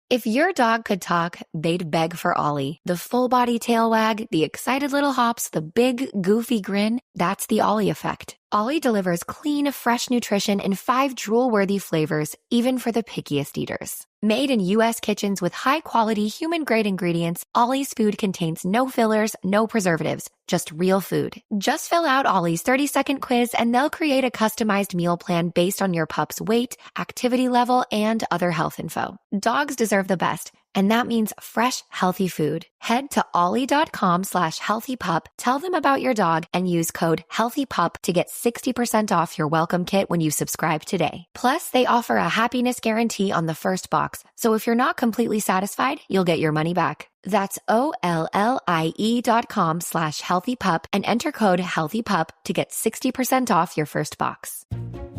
If your dog could talk, they'd beg for Ollie. The full-body tail wag, the excited little hops, the big, goofy grin, that's the Ollie effect. Ollie delivers clean, fresh nutrition in 5 drool-worthy flavors, even for the pickiest eaters. Made in U.S. kitchens with high-quality, human-grade ingredients, Ollie's food contains no fillers, no preservatives, just real food. Just fill out Ollie's 30-second quiz and they'll create a customized meal plan based on your pup's weight, activity level, and other health info. Dogs deserve the best, and that means fresh, healthy food. Head to ollie.com/healthypup, tell them about your dog, and use code HEALTHYPUP to get 60% off your welcome kit when you subscribe today. Plus, they offer a happiness guarantee on the first box, so if you're not completely satisfied, you'll get your money back. That's OLLIE.com/healthypup and enter code HEALTHYPUP to get 60% off your first box.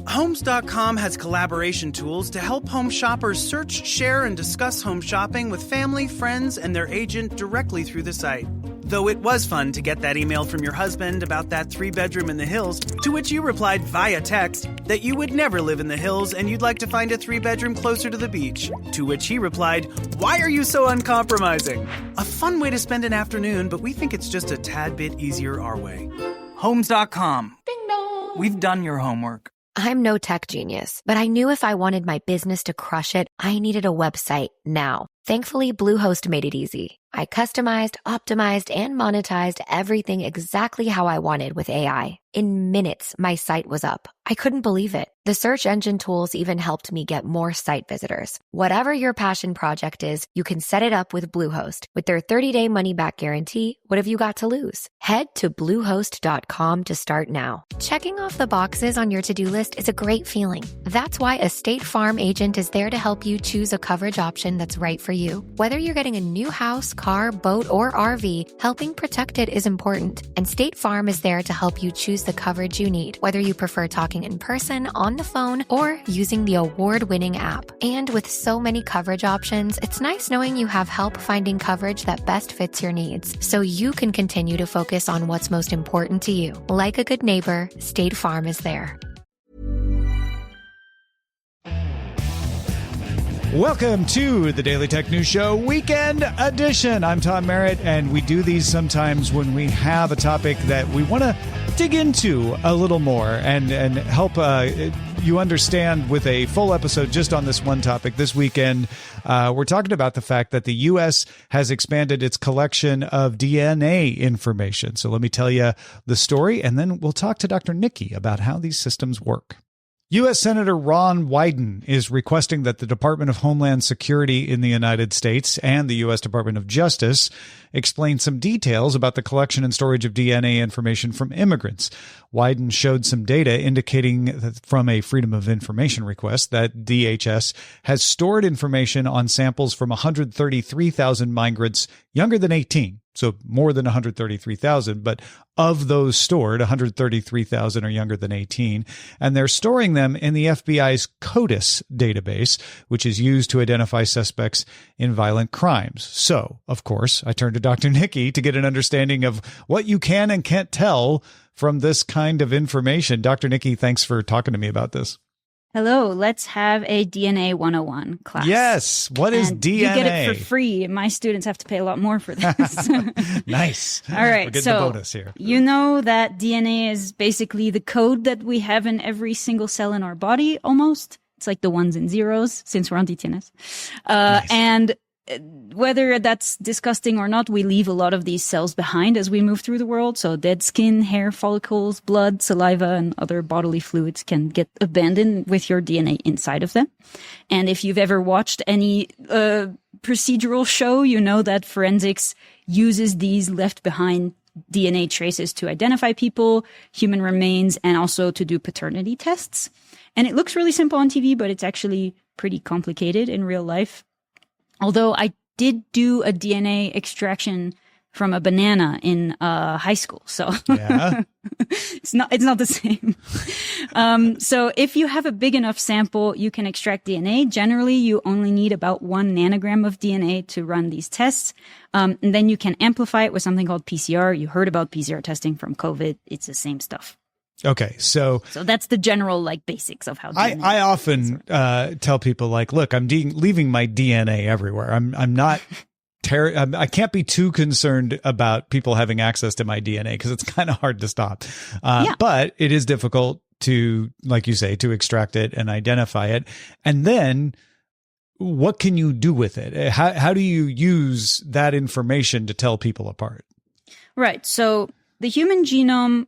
Homes.com has collaboration tools to help home shoppers search, share, and discuss home shopping with family, friends, and their agent directly through the site. Though it was fun to get that email from your husband about that 3-bedroom in the hills, to which you replied via text that you would never live in the hills and you'd like to find a 3-bedroom closer to the beach. To which he replied, "Why are you so uncompromising?" A fun way to spend an afternoon, but we think it's just a tad bit easier our way. Homes.com. Ding dong. We've done your homework. I'm no tech genius, but I knew if I wanted my business to crush it, I needed a website now. Thankfully, Bluehost made it easy. I customized, optimized, and monetized everything exactly how I wanted with AI. In minutes, my site was up. I couldn't believe it. The search engine tools even helped me get more site visitors. Whatever your passion project is, you can set it up with Bluehost. With their 30-day money-back guarantee, what have you got to lose? Head to Bluehost.com to start now. Checking off the boxes on your to-do list is a great feeling. That's why a State Farm agent is there to help you choose a coverage option that's right for you. Whether you're getting a new house, car, boat, or RV, helping protect it is important. And State Farm is there to help you choose the coverage you need, whether you prefer talking in person, on the phone, or using the award-winning app. And with so many coverage options, it's nice knowing you have help finding coverage that best fits your needs, so you can continue to focus on what's most important to you. Like a good neighbor, State Farm is there. Welcome to the Daily Tech News Show Weekend Edition. I'm Tom Merritt, and we do these sometimes when we have a topic that we want to dig into a little more and help you understand with a full episode just on this one topic. This weekend, we're talking about the fact that the U.S. has expanded its collection of DNA information. So let me tell you the story, and then we'll talk to Dr. Niki about how these systems work. U.S. Senator Ron Wyden is requesting that the Department of Homeland Security in the United States and the U.S. Department of Justice explain some details about the collection and storage of DNA information from immigrants. Wyden showed some data indicating that from a Freedom of Information request that DHS has stored information on samples from 133,000 migrants younger than 18. So more than 133,000, but of those stored, 133,000 are younger than 18, and they're storing them in the FBI's CODIS database, which is used to identify suspects in violent crimes. So, of course, I turned to Dr. Niki to get an understanding of what you can and can't tell from this kind of information. Dr. Niki, thanks for talking to me about this. Hello, let's have a DNA 101 class. Yes, what is DNA? You get it for free. My students have to pay a lot more for this. Nice. All right, we're getting so the bonus here. You know that DNA is basically the code that we have in every single cell in our body, almost. It's like the ones and zeros, since we're on DTNS. Nice. And whether that's disgusting or not, we leave a lot of these cells behind as we move through the world. So dead skin, hair follicles, blood, saliva, and other bodily fluids can get abandoned with your DNA inside of them. And if you've ever watched any procedural show, you know that forensics uses these left behind DNA traces to identify people, human remains, and also to do paternity tests. And it looks really simple on TV, but it's actually pretty complicated in real life. Although I did do a DNA extraction from a banana in high school, so yeah. it's not the same. So if you have a big enough sample, you can extract DNA. Generally, you only need about 1 nanogram of DNA to run these tests. And then you can amplify it with something called PCR. You heard about PCR testing from COVID. It's the same stuff. Okay, so that's the general like basics of how DNA I often tell people like, look, I'm leaving my DNA everywhere. I'm not. I can't be too concerned about people having access to my DNA because it's kind of hard to stop. But it is difficult to, like you say, to extract it and identify it. And then what can you do with it? How do you use that information to tell people apart? Right. So the human genome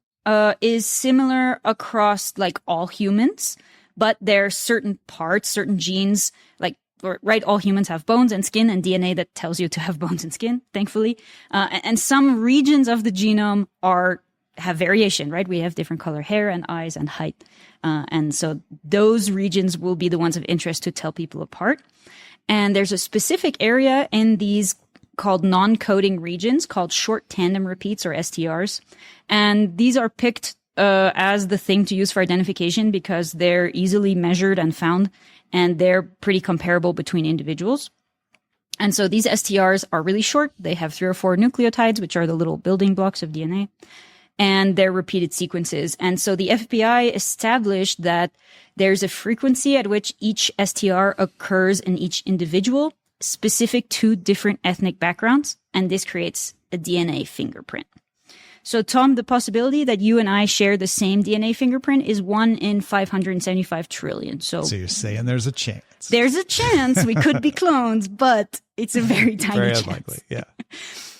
is similar across like all humans, but there are certain parts, certain genes, like, right, all humans have bones and skin and DNA that tells you to have bones and skin, thankfully. And some regions of the genome have variation, right? We have different color hair and eyes and height. And so those regions will be the ones of interest to tell people apart. And there's a specific area in these called non-coding regions called short tandem repeats or STRs. And these are picked as the thing to use for identification because they're easily measured and found, and they're pretty comparable between individuals. And so these STRs are really short. They have 3 or 4 nucleotides, which are the little building blocks of DNA, and they're repeated sequences. And so the FBI established that there's a frequency at which each STR occurs in each individual, specific to different ethnic backgrounds, and this creates a DNA fingerprint. So, Tom, the possibility that you and I share the same DNA fingerprint is 1 in 575 trillion. So you're saying there's a chance. There's a chance we could be clones, but it's a very tiny chance. Very unlikely, yeah.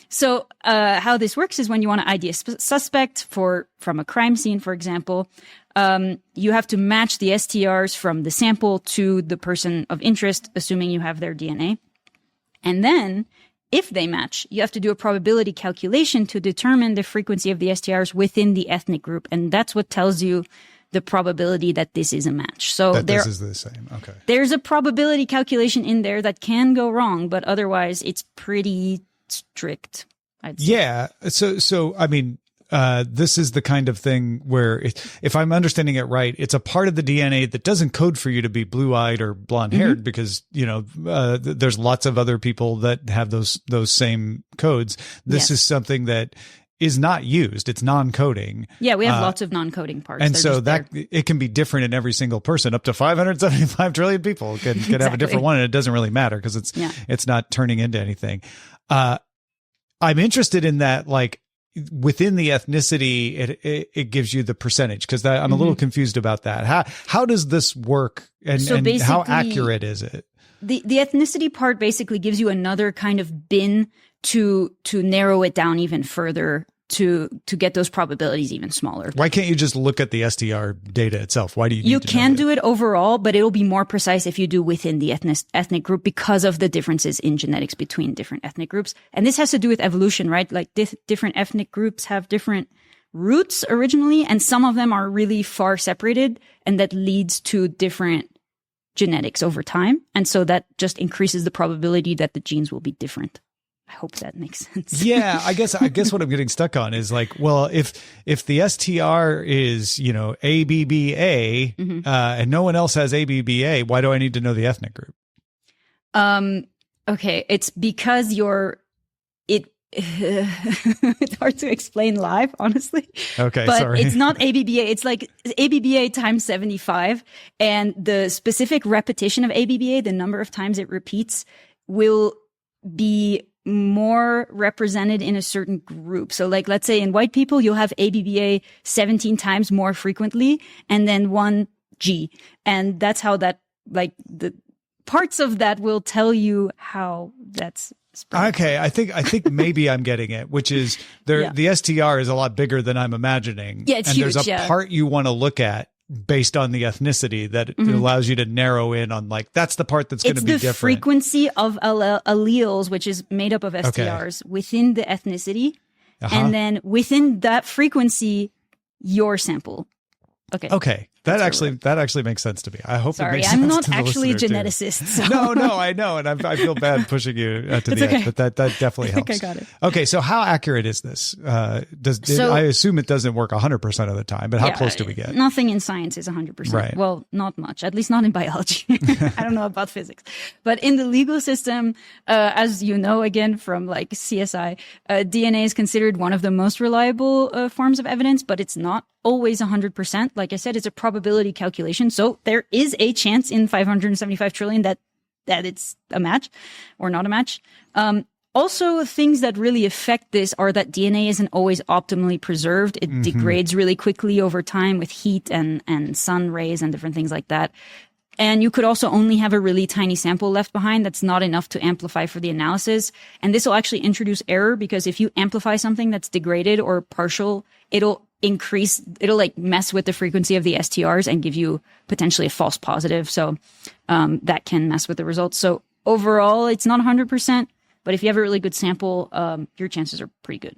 So how this works is when you want to ID a suspect from a crime scene, for example, you have to match the STRs from the sample to the person of interest, assuming you have their DNA. And then, if they match, you have to do a probability calculation to determine the frequency of the STRs within the ethnic group. And that's what tells you the probability that this is a match. So that this is the same. Okay. There's a probability calculation in there that can go wrong, but otherwise it's pretty strict, I'd say. Yeah. So I mean, this is the kind of thing where, if I'm understanding it right, it's a part of the DNA that doesn't code for you to be blue-eyed or blonde-haired because, there's lots of other people that have those same codes. This is something that is not used. It's non-coding. Yeah, we have lots of non-coding parts. And so it can be different in every single person. Up to 575 trillion people can exactly. have a different one, and it doesn't really matter because it's not turning into anything. I'm interested in that, like, within the ethnicity, it gives you the percentage because I'm a little confused about that. How does this work, and how accurate is it? The ethnicity part basically gives you another kind of bin to narrow it down even further to get those probabilities even smaller. Why can't you just look at the STR data itself? Why do you need You can do it overall, but it'll be more precise if you do within the ethnic group because of the differences in genetics between different ethnic groups. And this has to do with evolution, right? Like different ethnic groups have different roots originally, and some of them are really far separated, and that leads to different genetics over time. And so that just increases the probability that the genes will be different. I hope that makes sense. Yeah, I guess what I'm getting stuck on is like, well, if the STR is, ABBA, and no one else has ABBA, why do I need to know the ethnic group? Okay, it's because it's hard to explain live, honestly. Okay, but sorry. It's not ABBA. It's like ABBA times 75, and the specific repetition of ABBA, the number of times it repeats, will be more represented in a certain group. So like, let's say in white people, you'll have ABBA 17 times more frequently and then 1 G. And that's how that, like, the parts of that will tell you how that's spread. Okay. I think maybe I'm getting it, which is the STR is a lot bigger than I'm imagining. Yeah, it's and huge, there's a part you want to look at based on the ethnicity that it allows you to narrow in on, like, that's the part that's going to be different. It's the frequency of alleles, which is made up of STRs within the ethnicity. And then within that frequency, your sample. Okay. That actually makes sense to me. I hope. Sorry, it makes I'm sense not to the actually a listener, geneticist. too. So. No, I know, and I feel bad pushing you to the end, but that definitely helps. I think I got it. Okay, so how accurate is this? I assume it doesn't work 100% of the time, but how close do we get? Nothing in science is 100%. Right. Well, not much. At least not in biology. I don't know about physics, but in the legal system, as you know, again from like CSI, DNA is considered one of the most reliable forms of evidence, but it's not always 100%. Like I said, it's a probability calculation. So there is a chance in 575 trillion that it's a match or not a match. Also, things that really affect this are that DNA isn't always optimally preserved. It degrades really quickly over time with heat and sun rays and different things like that. And you could also only have a really tiny sample left behind that's not enough to amplify for the analysis. And this will actually introduce error because if you amplify something that's degraded or partial, it'll like mess with the frequency of the STRs and give you potentially a false positive. So that can mess with the results. So overall, it's not 100%, but if you have a really good sample, your chances are pretty good.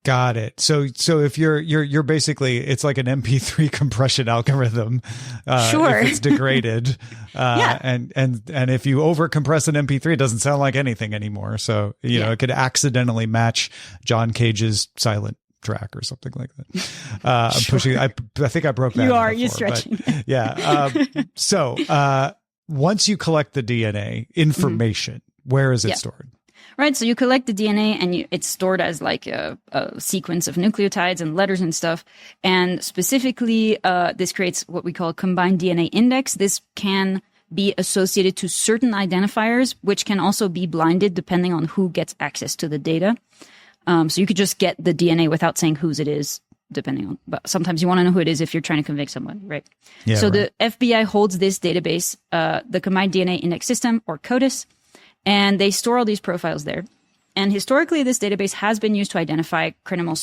Got it. So if you're basically, it's like an MP3 compression algorithm. Sure. If it's degraded. Yeah. And if you over compress an MP3, it doesn't sound like anything anymore. So, you know, it could accidentally match John Cage's silent track or something like that. I'm pushing, I think I broke that. You're stretching. But, yeah. So once you collect the DNA information, where is it stored? Right. So you collect the DNA and it's stored as like a sequence of nucleotides and letters and stuff. And specifically, this creates what we call a combined DNA index. This can be associated to certain identifiers, which can also be blinded depending on who gets access to the data. So you could just get the DNA without saying whose it is, depending on, but sometimes you want to know who it is if you're trying to convict someone, right? Yeah, so the FBI holds this database, the Combined DNA Index System, or CODIS, and they store all these profiles there. And historically, this database has been used to identify criminal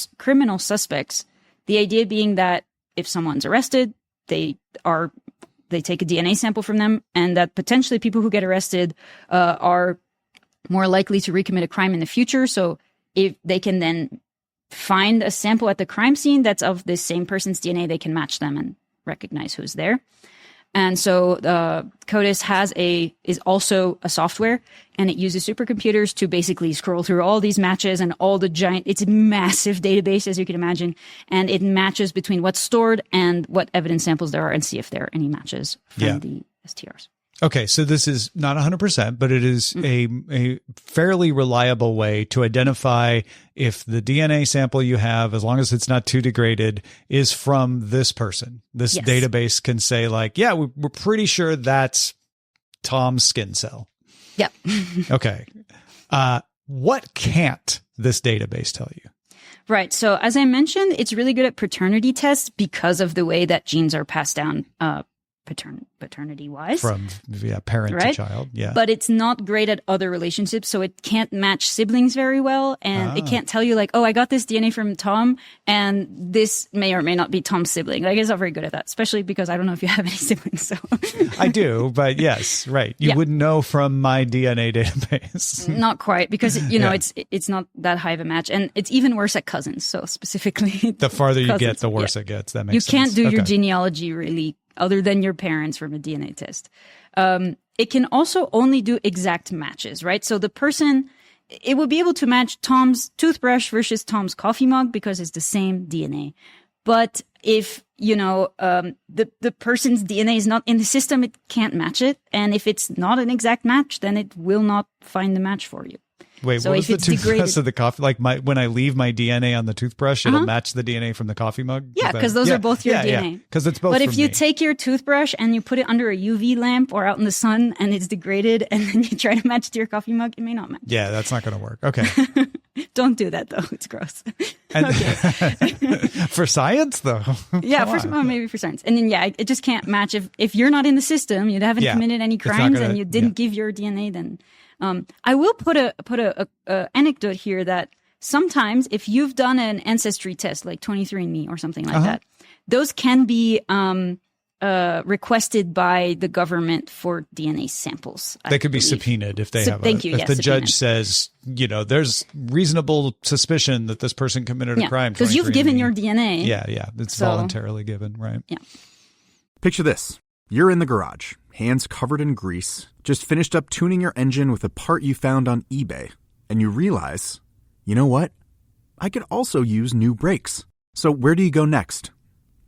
suspects. The idea being that if someone's arrested, they take a DNA sample from them, and that potentially people who get arrested are more likely to recommit a crime in the future. So if they can then find a sample at the crime scene that's of this same person's DNA, they can match them and recognize who's there. And so CODIS is also a software, and it uses supercomputers to basically scroll through all these matches and all the it's a massive database, as you can imagine, and it matches between what's stored and what evidence samples there are and see if there are any matches from the STRs. Okay, so this is not 100%, but it is a fairly reliable way to identify if the DNA sample you have, as long as it's not too degraded, is from this person. This database can say like, yeah, we're pretty sure that's Tom's skin cell. Yep. Okay. What can't this database tell you? Right. So as I mentioned, it's really good at paternity tests because of the way that genes are passed down paternity-wise. From parent to child, But it's not great at other relationships, so it can't match siblings very well, and it can't tell you like, oh, I got this DNA from Tom, and this may or may not be Tom's sibling. Like, it's not very good at that, especially because I don't know if you have any siblings. So I do, but yes, right. You wouldn't know from my DNA database. Not quite, because it's not that high of a match, and it's even worse at cousins. So specifically, the farther you get, the worse it gets. That makes sense. You can't do your genealogy really, other than your parents, from a DNA test. It can also only do exact matches, right? So the person, it would be able to match Tom's toothbrush versus Tom's coffee mug because it's the same DNA. But if, the person's DNA is not in the system, it can't match it. And if it's not an exact match, then it will not find the match for you. Wait, so what is the toothbrush of the coffee? Like when I leave my DNA on the toothbrush, it'll match the DNA from the coffee mug? Yeah, because those are both your DNA. Because it's both. But if you take your toothbrush and you put it under a UV lamp or out in the sun and it's degraded and then you try to match it to your coffee mug, it may not match. Yeah, that's not going to work. Okay. Don't do that, though. It's gross. And for science, though? Yeah, maybe for science. And then, it just can't match. If you're not in the system, you haven't committed any crimes and you didn't give your DNA, then... I will put a anecdote here that sometimes if you've done an ancestry test like 23andMe or something like that, those can be requested by the government for DNA samples. They could be subpoenaed if they have. If the judge says, there's reasonable suspicion that this person committed a crime. Because you've given your DNA. Yeah, it's voluntarily given, right? Yeah. Picture this. You're in the garage, hands covered in grease, just finished up tuning your engine with a part you found on eBay, and you realize, you know what? I could also use new brakes. So where do you go next?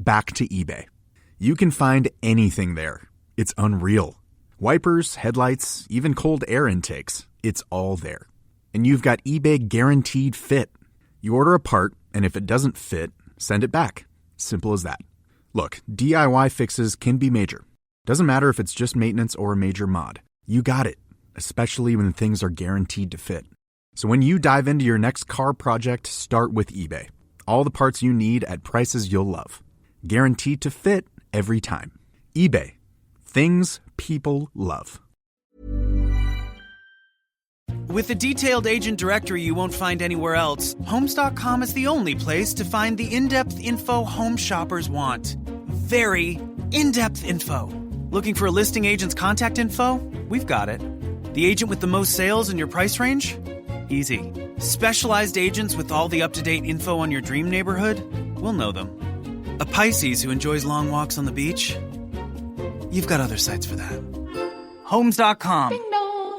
Back to eBay. You can find anything there. It's unreal. Wipers, headlights, even cold air intakes. It's all there. And you've got eBay Guaranteed Fit. You order a part, and if it doesn't fit, send it back. Simple as that. Look, DIY fixes can be major. Doesn't matter if it's just maintenance or a major mod. You got it, especially when things are guaranteed to fit. So when you dive into your next car project, start with eBay. All the parts you need at prices you'll love. Guaranteed to fit every time. eBay. Things people love. With a detailed agent directory you won't find anywhere else, Homes.com is the only place to find the in-depth info home shoppers want. Very in-depth info. Looking for a listing agent's contact info? We've got it. The agent with the most sales in your price range? Easy. Specialized agents with all the up-to-date info on your dream neighborhood? We'll know them. A Pisces who enjoys long walks on the beach? You've got other sites for that. Homes.com.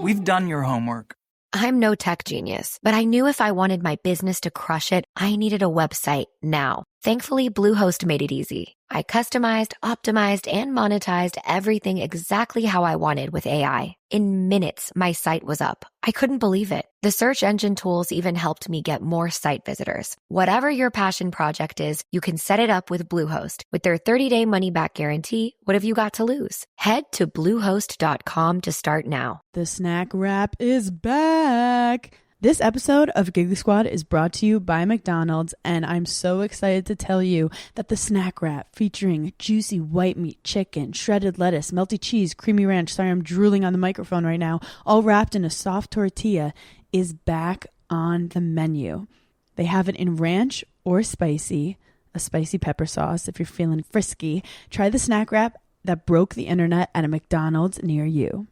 We've done your homework. I'm no tech genius, but I knew if I wanted my business to crush it, I needed a website now. Thankfully, Bluehost made it easy. I customized, optimized, and monetized everything exactly how I wanted with AI. In minutes, my site was up. I couldn't believe it. The search engine tools even helped me get more site visitors. Whatever your passion project is, you can set it up with Bluehost. With their 30-day money-back guarantee, what have you got to lose? Head to Bluehost.com to start now. The snack wrap is back. This episode of Giggly Squad is brought to you by McDonald's, and I'm so excited to tell you that the snack wrap featuring juicy white meat chicken, shredded lettuce, melty cheese, creamy ranch, sorry I'm drooling on the microphone right now, all wrapped in a soft tortilla, is back on the menu. They have it in ranch or spicy, a spicy pepper sauce if you're feeling frisky. Try the snack wrap that broke the internet at a McDonald's near you.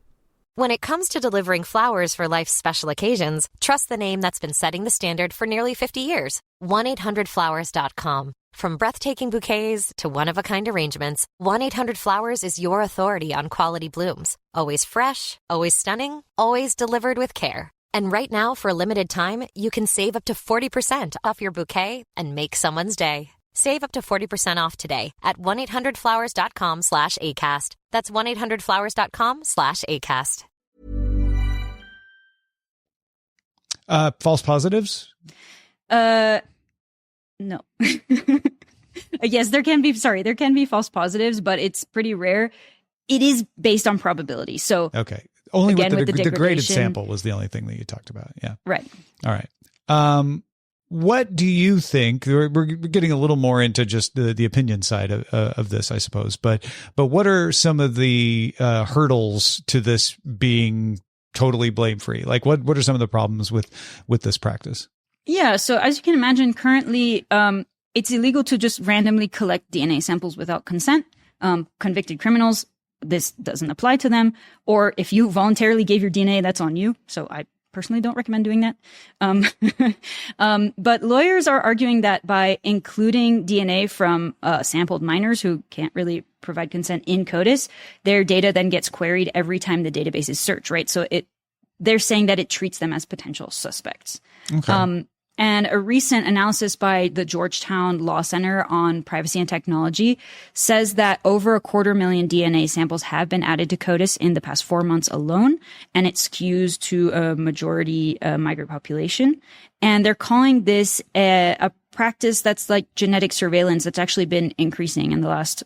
When it comes to delivering flowers for life's special occasions, trust the name that's been setting the standard for nearly 50 years. 1-800-Flowers.com. From breathtaking bouquets to one-of-a-kind arrangements, 1-800-Flowers is your authority on quality blooms. Always fresh, always stunning, always delivered with care. And right now, for a limited time, you can save up to 40% off your bouquet and make someone's day. Save up to 40% off today at 1-800-Flowers.com/ACAST. That's 1-800-Flowers.com/ACAST. False positives? No. Yes, there can be false positives, but it's pretty rare. It is based on probability. So okay. Only again, with the degraded degradation sample was the only thing that you talked about. Yeah. Right. All right. What do you think? We're getting a little more into just the opinion side of this, I suppose. But what are some of the hurdles to this being totally blame free? Like what are some of the problems with this practice? Yeah. So as you can imagine, currently it's illegal to just randomly collect DNA samples without consent. Convicted criminals, this doesn't apply to them. Or if you voluntarily gave your DNA, that's on you. So I personally don't recommend doing that. But lawyers are arguing that by including DNA from sampled minors who can't really provide consent in CODIS, their data then gets queried every time the database is searched, right? So they're saying that it treats them as potential suspects. Okay. And a recent analysis by the Georgetown Law Center on Privacy and Technology says that over 250,000 DNA samples have been added to CODIS in the past 4 months alone, and it skews to a majority migrant population. And they're calling this a practice that's like genetic surveillance that's actually been increasing in the last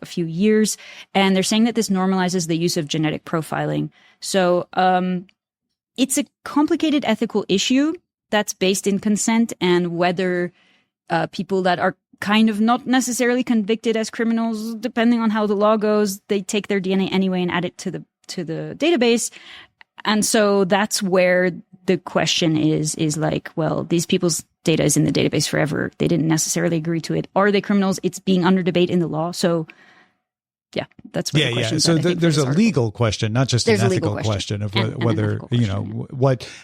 few years. And they're saying that this normalizes the use of genetic profiling. So it's a complicated ethical issue that's based in consent, and whether people that are kind of not necessarily convicted as criminals, depending on how the law goes, they take their DNA anyway and add it to the database. And so that's where the question is like, well, these people's data is in the database forever. They didn't necessarily agree to it. Are they criminals? It's being under debate in the law. So yeah, that's what the question is. So there's a legal question, not just an ethical question of whether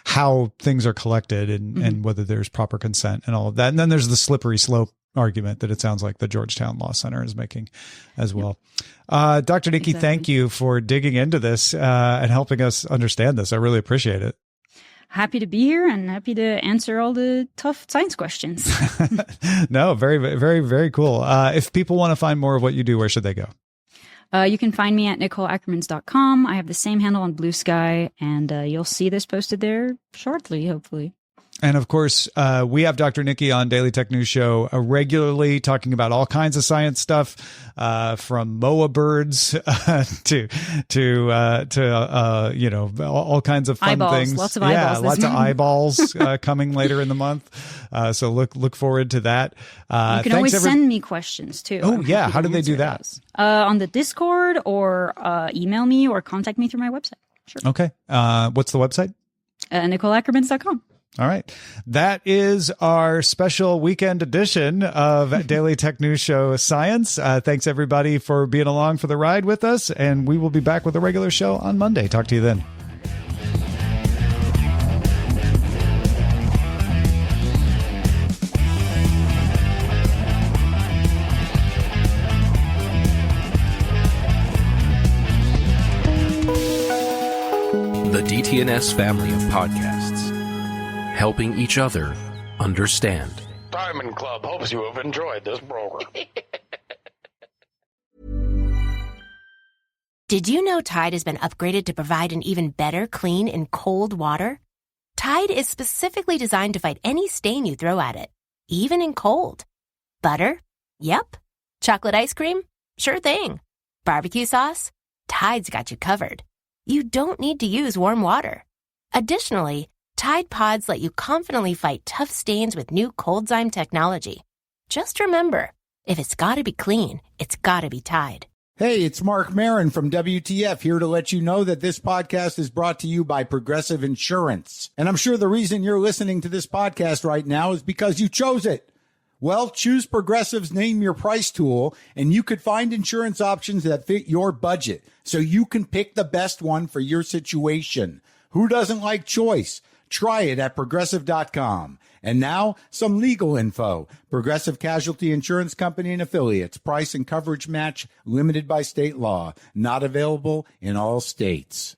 how things are collected and whether there's proper consent and all of that. And then there's the slippery slope argument that it sounds like the Georgetown Law Center is making as well. Dr. Niki, thank you for digging into this and helping us understand this. I really appreciate it. Happy to be here and happy to answer all the tough science questions. No, very, very, very cool. If people want to find more of what you do, where should they go? You can find me at NicoleAckermans.com. I have the same handle on Blue Sky, and you'll see this posted there shortly, hopefully. And of course, we have Dr. Niki on Daily Tech News Show regularly talking about all kinds of science stuff, from moa birds to all kinds of fun eyeballs, things. Lots of eyeballs. Yeah, lots of eyeballs coming later in the month. So look forward to that. You can always send me questions too. Oh yeah, how do they do that? On the Discord, or email me, or contact me through my website. Sure. Okay. What's the website? NicoleAckermans.com. All right. That is our special weekend edition of Daily Tech News Show Science. Thanks, everybody, for being along for the ride with us. And we will be back with a regular show on Monday. Talk to you then. The DTNS family of podcasts, helping each other understand. Diamond Club hopes you have enjoyed this program. Did you know Tide has been upgraded to provide an even better clean in cold water? Tide is specifically designed to fight any stain you throw at it, even in cold. Butter? Yep. Chocolate ice cream? Sure thing. Barbecue sauce? Tide's got you covered. You don't need to use warm water. Additionally, Tide Pods let you confidently fight tough stains with new ColdZyme technology. Just remember, if it's gotta be clean, it's gotta be Tide. Hey, it's Mark Marin from WTF, here to let you know that this podcast is brought to you by Progressive Insurance. And I'm sure the reason you're listening to this podcast right now is because you chose it. Well, choose Progressive's Name Your Price tool, and you could find insurance options that fit your budget, so you can pick the best one for your situation. Who doesn't like choice? Try it at Progressive.com. And now, some legal info. Progressive Casualty Insurance Company and Affiliates. Price and coverage match limited by state law. Not available in all states.